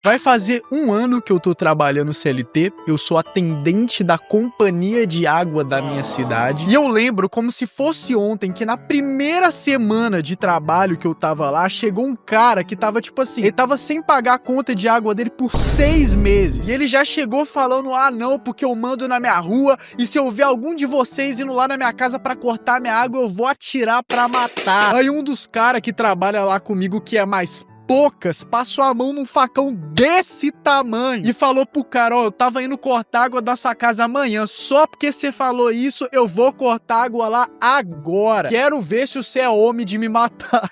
Vai fazer 1 ano que eu tô trabalhando CLT, eu sou atendente da companhia de água da minha cidade. E eu lembro como se fosse ontem que na primeira semana de trabalho que eu tava lá, chegou um cara que tava tipo assim, ele tava sem pagar a conta de água dele por 6 meses. E ele já chegou falando, ah não, porque eu mando na minha rua e se eu ver algum de vocês indo lá na minha casa pra cortar minha água, eu vou atirar pra matar. Aí um dos caras que trabalha lá comigo, que é mais poucas, passou a mão num facão desse tamanho e falou pro cara, ó, eu tava indo cortar água da sua casa amanhã, só porque você falou isso, eu vou cortar água lá agora. Quero ver se você é homem de me matar.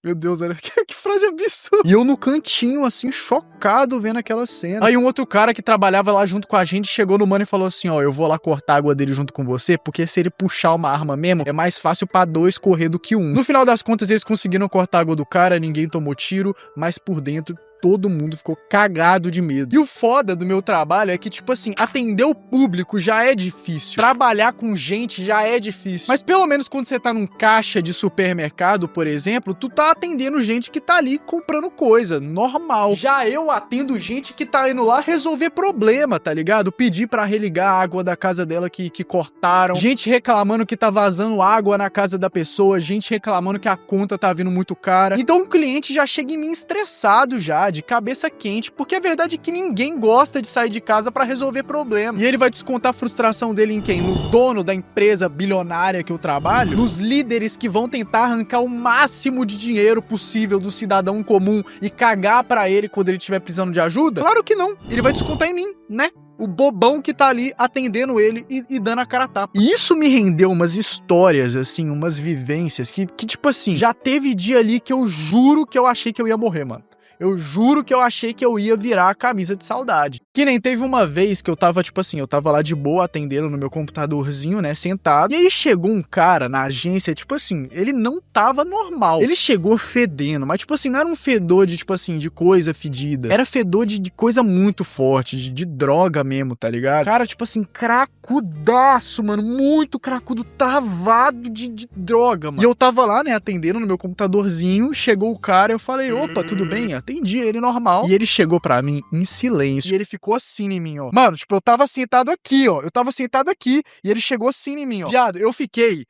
Meu Deus, olha que frase absurda. E eu no cantinho, assim, chocado vendo aquela cena. Aí um outro cara que trabalhava lá junto com a gente chegou no mano e falou assim, ó, eu vou lá cortar a água dele junto com você, porque se ele puxar uma arma mesmo, é mais fácil pra 2 correr do que 1. No final das contas, eles conseguiram cortar a água do cara, ninguém tomou tiro, mas por dentro todo mundo ficou cagado de medo. E o foda do meu trabalho é que, tipo assim, atender o público já é difícil. Trabalhar com gente já é difícil. Mas pelo menos quando você tá num caixa de supermercado, por exemplo, tu tá atendendo gente que tá ali comprando coisa, normal. Já eu atendo gente que tá indo lá resolver problema, tá ligado? Pedir pra religar a água da casa dela que cortaram. Gente reclamando que tá vazando água na casa da pessoa. Gente reclamando que a conta tá vindo muito cara. Então o cliente já chega em mim estressado já, de cabeça quente, porque a verdade é que ninguém gosta de sair de casa pra resolver problema. E ele vai descontar a frustração dele em quem? No dono da empresa bilionária que eu trabalho? Nos líderes que vão tentar arrancar o máximo de dinheiro possível do cidadão comum e cagar pra ele quando ele estiver precisando de ajuda? Claro que não. Ele vai descontar em mim, né? O bobão que tá ali atendendo ele e dando a cara a tapa. E isso me rendeu umas histórias, assim, umas vivências que tipo assim, já teve dia ali que eu juro que eu achei que eu ia morrer, mano. Eu juro que eu achei que eu ia virar a camisa de saudade. Que nem teve uma vez que eu tava, tipo assim, eu tava lá de boa atendendo no meu computadorzinho, né, sentado. E aí chegou um cara na agência, tipo assim, ele não tava normal. Ele chegou fedendo, mas tipo assim, não era um fedor de, tipo assim, de coisa fedida. Era fedor de coisa muito forte, de droga mesmo, tá ligado? Cara, tipo assim, cracudaço, mano, muito cracudo, travado de droga, mano. E eu tava lá, né, atendendo no meu computadorzinho, chegou o cara, eu falei, opa, tudo bem? Atendi ele normal. E ele chegou pra mim em silêncio. E ele ficou assim em mim, ó. Mano, tipo, eu tava sentado aqui, ó. Eu tava sentado aqui e ele chegou assim em mim, ó. Viado, eu fiquei.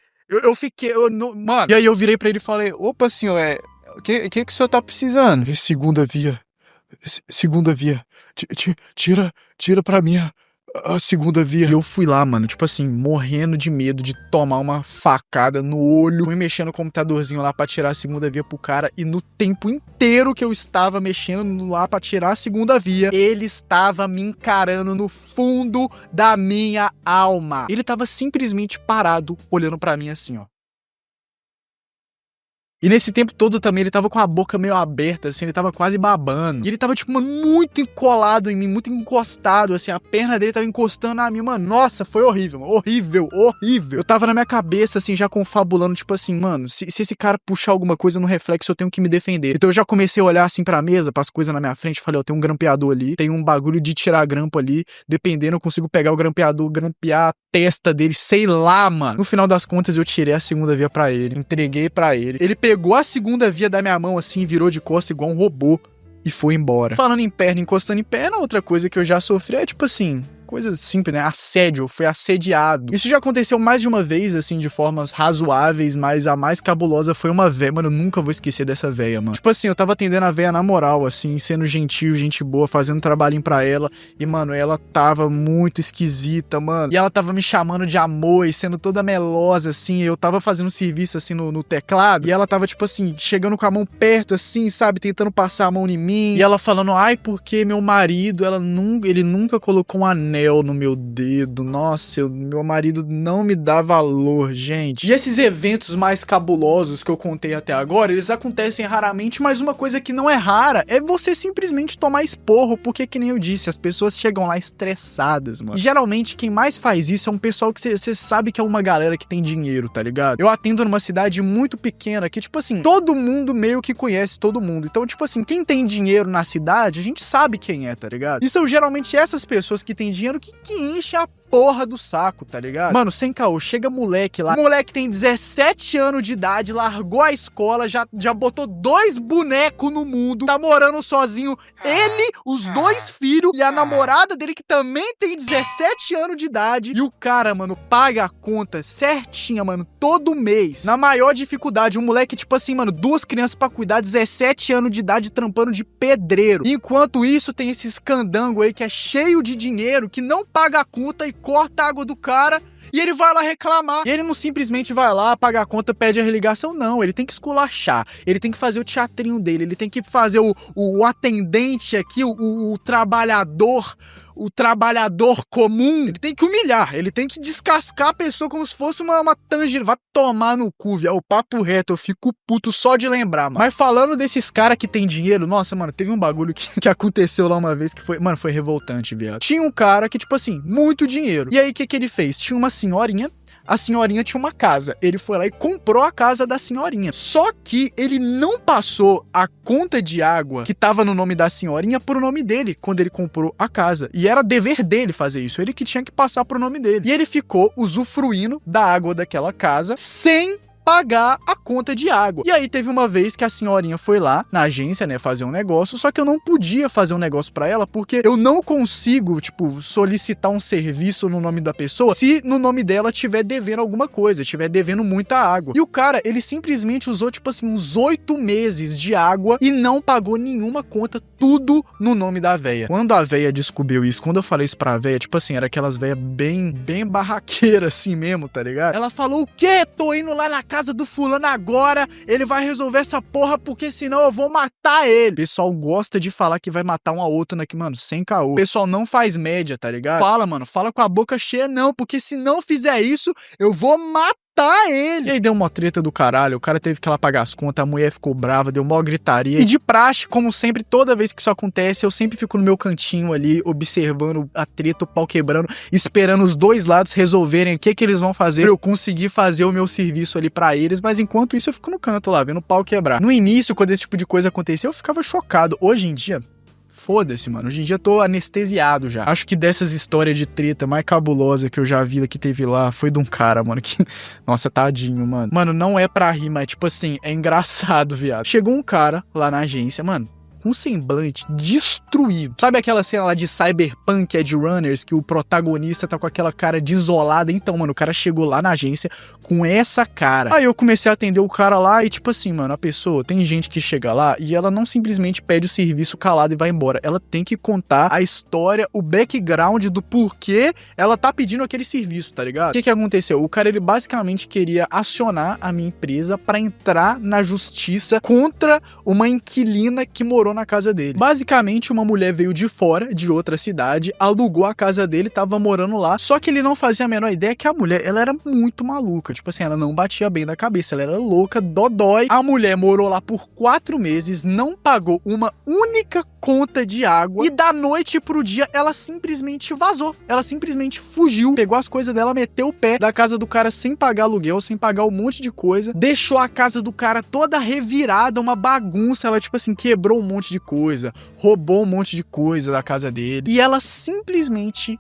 Mano. E aí eu virei pra ele e falei: opa, senhor, o que o senhor tá precisando? Segunda via. Segunda via. Tira pra mim a segunda via. E eu fui lá, mano, tipo assim, morrendo de medo de tomar uma facada no olho. Fui mexendo no computadorzinho lá pra tirar a segunda via pro cara. E no tempo inteiro que eu estava mexendo lá pra tirar a segunda via, ele estava me encarando no fundo da minha alma. Ele tava simplesmente parado, olhando pra mim assim, ó. E nesse tempo todo também ele tava com a boca meio aberta, assim, ele tava quase babando. E ele tava, tipo, mano, muito encolado em mim, muito encostado, assim, a perna dele tava encostando na minha, mano. Nossa, foi horrível, mano. Horrível. Eu tava na minha cabeça, assim, já confabulando, tipo assim, mano, se esse cara puxar alguma coisa no reflexo, eu tenho que me defender. Então eu já comecei a olhar, assim, pra mesa, pras coisas na minha frente, falei, ó, tem um grampeador ali, tem um bagulho de tirar grampo ali, dependendo, eu consigo pegar o grampeador, grampear a testa dele, sei lá, mano. No final das contas, eu tirei a segunda via pra ele, entreguei pra ele. Ele pegou a segunda via da minha mão assim, virou de costas igual um robô e foi embora. Falando em perna, encostando em perna, outra coisa que eu já sofri é tipo assim, coisa simples, né? Assédio, eu fui assediado. Isso já aconteceu mais de uma vez, assim, de formas razoáveis, mas a mais cabulosa foi uma véia, mano, eu nunca vou esquecer dessa véia, mano. Tipo assim, eu tava atendendo a véia na moral, assim, sendo gentil, gente boa, fazendo um trabalhinho pra ela, e, mano, ela tava muito esquisita, mano. E ela tava me chamando de amor e sendo toda melosa, assim, eu tava fazendo um serviço, assim, no teclado, e ela tava, tipo assim, chegando com a mão perto, assim, sabe, tentando passar a mão em mim, e ela falando, ai, porque meu marido, ele nunca colocou um anel no meu dedo, nossa, meu marido não me dá valor, gente. E esses eventos mais cabulosos que eu contei até agora, eles acontecem raramente, mas uma coisa que não é rara é você simplesmente tomar esporro, porque que nem eu disse, as pessoas chegam lá estressadas, mano. E geralmente quem mais faz isso é um pessoal que você sabe que é uma galera que tem dinheiro, tá ligado? Eu atendo numa cidade muito pequena que, tipo assim, todo mundo meio que conhece todo mundo. Então, tipo assim, quem tem dinheiro na cidade, a gente sabe quem é, tá ligado? E são geralmente essas pessoas que têm dinheiro que enche a porra do saco, tá ligado? Mano, sem caô, chega moleque lá. O moleque tem 17 anos de idade, largou a escola, já botou 2 bonecos no mundo, tá morando sozinho. Ele, os 2 filhos e a namorada dele que também tem 17 anos de idade. E o cara, mano, paga a conta certinha, mano, todo mês. Na maior dificuldade, um moleque, tipo assim, mano, 2 crianças pra cuidar, 17 anos de idade trampando de pedreiro. Enquanto isso, tem esses candango aí que é cheio de dinheiro, que não paga a conta e corta a água do cara. E ele vai lá reclamar. E ele não simplesmente vai lá, paga a conta, pede a religação, não. Ele tem que esculachar. Ele tem que fazer o teatrinho dele. Ele tem que fazer o atendente aqui, o trabalhador comum. Ele tem que humilhar. Ele tem que descascar a pessoa como se fosse uma tangerina. Vai tomar no cu, viado. O papo reto, eu fico puto só de lembrar, mano. Mas falando desses caras que tem dinheiro, nossa, mano, teve um bagulho que aconteceu lá uma vez que foi, mano, foi revoltante, viado. Tinha um cara que, tipo assim, muito dinheiro. E aí, o que ele fez? Tinha uma senhorinha. A senhorinha tinha uma casa. Ele foi lá e comprou a casa da senhorinha. Só que ele não passou a conta de água que tava no nome da senhorinha pro nome dele quando ele comprou a casa. E era dever dele fazer isso. Ele que tinha que passar pro nome dele. E ele ficou usufruindo da água daquela casa sem pagar a conta de água. E aí teve uma vez que a senhorinha foi lá na agência, né, fazer um negócio, só que eu não podia fazer um negócio pra ela porque eu não consigo, tipo, solicitar um serviço no nome da pessoa se no nome dela tiver devendo alguma coisa, tiver devendo muita água. E o cara, ele simplesmente usou, tipo assim, uns 8 meses de água e não pagou nenhuma conta, tudo no nome da véia. Quando a véia descobriu isso, quando eu falei isso pra véia, tipo assim, era aquelas véias bem barraqueiras assim mesmo, tá ligado? Ela falou, o quê? Tô indo lá na casa do fulano agora, ele vai resolver essa porra porque senão eu vou matar ele. O pessoal gosta de falar que vai matar um ao outro, né, que, mano, sem caô. O pessoal não faz média, tá ligado? Fala, mano, fala com a boca cheia não, porque se não fizer isso, eu vou matar ele. E aí deu uma treta do caralho, o cara teve que ir lá pagar as contas, a mulher ficou brava, deu mó gritaria. E de praxe, como sempre, toda vez que isso acontece, eu sempre fico no meu cantinho ali, observando a treta, o pau quebrando, esperando os 2 lados resolverem o que eles vão fazer pra eu conseguir fazer o meu serviço ali pra eles, mas enquanto isso eu fico no canto lá, vendo o pau quebrar. No início, quando esse tipo de coisa acontecia, eu ficava chocado. Hoje em dia, foda-se, mano. Hoje em dia eu tô anestesiado já. Acho que dessas histórias de treta mais cabulosa que eu já vi que teve lá foi de um cara, mano, que... Nossa, tadinho, mano. Mano, não é pra rir, mas tipo assim, é engraçado, viado. Chegou um cara lá na agência, mano, com um semblante destruído. Sabe aquela cena lá de Cyberpunk Edge Runners, que o protagonista tá com aquela cara desolada? Então, mano, o cara chegou lá na agência com essa cara. Aí eu comecei a atender o cara lá e tipo assim, mano, a pessoa, tem gente que chega lá e ela não simplesmente pede o serviço calado e vai embora. Ela tem que contar a história, o background do porquê ela tá pedindo aquele serviço, tá ligado? O que aconteceu? O cara, ele basicamente queria acionar a minha empresa pra entrar na justiça contra uma inquilina que morou na casa dele. Basicamente, uma mulher veio de fora, de outra cidade, alugou a casa dele, tava morando lá, só que ele não fazia a menor ideia que a mulher, ela era muito maluca, tipo assim, ela não batia bem da cabeça, ela era louca, dodói. A mulher morou lá por 4 meses, não pagou uma única conta de água e da noite pro dia ela simplesmente vazou, ela simplesmente fugiu, pegou as coisas dela, meteu o pé da casa do cara sem pagar aluguel, sem pagar um monte de coisa, deixou a casa do cara toda revirada, uma bagunça, ela tipo assim, quebrou um monte de coisa, roubou um monte de coisa da casa dele e ela simplesmente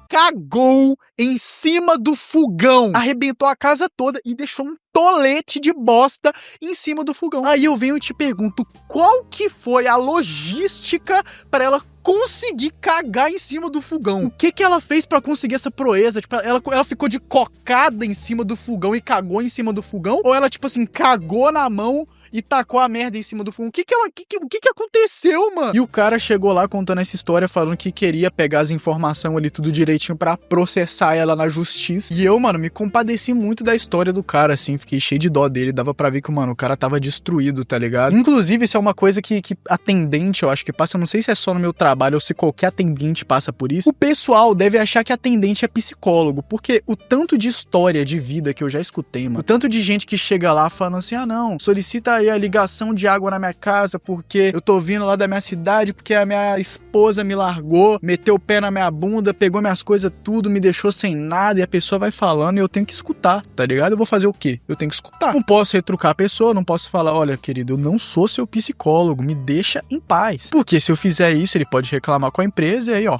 cagou em cima do fogão, arrebentou a casa toda e deixou um tolete de bosta em cima do fogão. Aí eu venho e te pergunto, qual que foi a logística para ela conseguir cagar em cima do fogão? O que ela fez pra conseguir essa proeza? Tipo, ela ficou de cocada em cima do fogão e cagou em cima do fogão? Ou ela, tipo assim, cagou na mão e tacou a merda em cima do fogão? O que aconteceu, mano? E o cara chegou lá contando essa história, falando que queria pegar as informações ali tudo direitinho pra processar ela na justiça. E eu, mano, me compadeci muito da história do cara, assim, fiquei cheio de dó dele, dava pra ver que, mano, o cara tava destruído, tá ligado? Inclusive, isso é uma coisa que atendente, eu acho que passa, eu não sei se é só no meu trabalho ou se qualquer atendente passa por isso. O pessoal deve achar que atendente é psicólogo, porque o tanto de história de vida que eu já escutei, mano, o tanto de gente que chega lá falando assim, ah não, solicita aí a ligação de água na minha casa porque eu tô vindo lá da minha cidade porque a minha esposa me largou, meteu o pé na minha bunda, pegou minhas coisas tudo, me deixou sem nada, e a pessoa vai falando e eu tenho que escutar, tá ligado? Eu vou fazer o quê? Eu tenho que escutar. Não posso retrucar a pessoa, não posso falar, olha, querido, eu não sou seu psicólogo, me deixa em paz. Porque se eu fizer isso, ele pode reclamar com a empresa e aí, ó,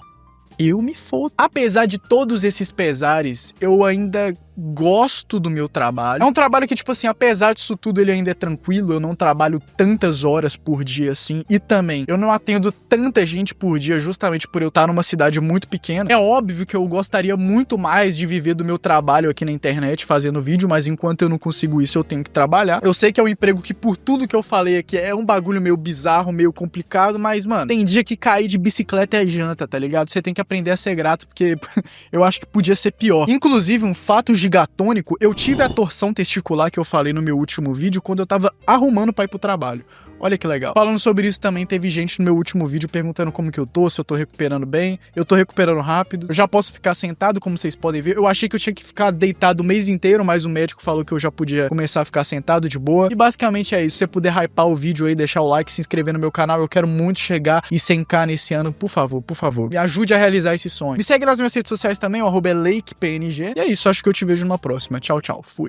eu me fodo. Apesar de todos esses pesares, eu ainda gosto do meu trabalho. É um trabalho que, tipo assim, apesar disso tudo, ele ainda é tranquilo, eu não trabalho tantas horas por dia assim, e também, eu não atendo tanta gente por dia justamente por eu estar numa cidade muito pequena. É óbvio que eu gostaria muito mais de viver do meu trabalho aqui na internet, fazendo vídeo, mas enquanto eu não consigo isso, eu tenho que trabalhar. Eu sei que é um emprego que, por tudo que eu falei aqui, é um bagulho meio bizarro, meio complicado, mas, mano, tem dia que cair de bicicleta é janta, tá ligado? Você tem que aprender a ser grato, porque eu acho que podia ser pior. Inclusive, um fato gigatônico, eu tive a torção testicular que eu falei no meu último vídeo quando eu tava arrumando pra ir pro trabalho. Olha que legal. Falando sobre isso também, teve gente no meu último vídeo perguntando como que eu tô, se eu tô recuperando bem. Eu tô recuperando rápido. Eu já posso ficar sentado, como vocês podem ver. Eu achei que eu tinha que ficar deitado o mês inteiro, mas o médico falou que eu já podia começar a ficar sentado de boa. E basicamente é isso. Se você puder hypar o vídeo aí, deixar o like, se inscrever no meu canal, eu quero muito chegar e 100k nesse ano. Por favor, por favor. Me ajude a realizar esse sonho. Me segue nas minhas redes sociais também, o @LakePNG. E é isso, acho que eu te vejo numa próxima. Tchau, tchau. Fui.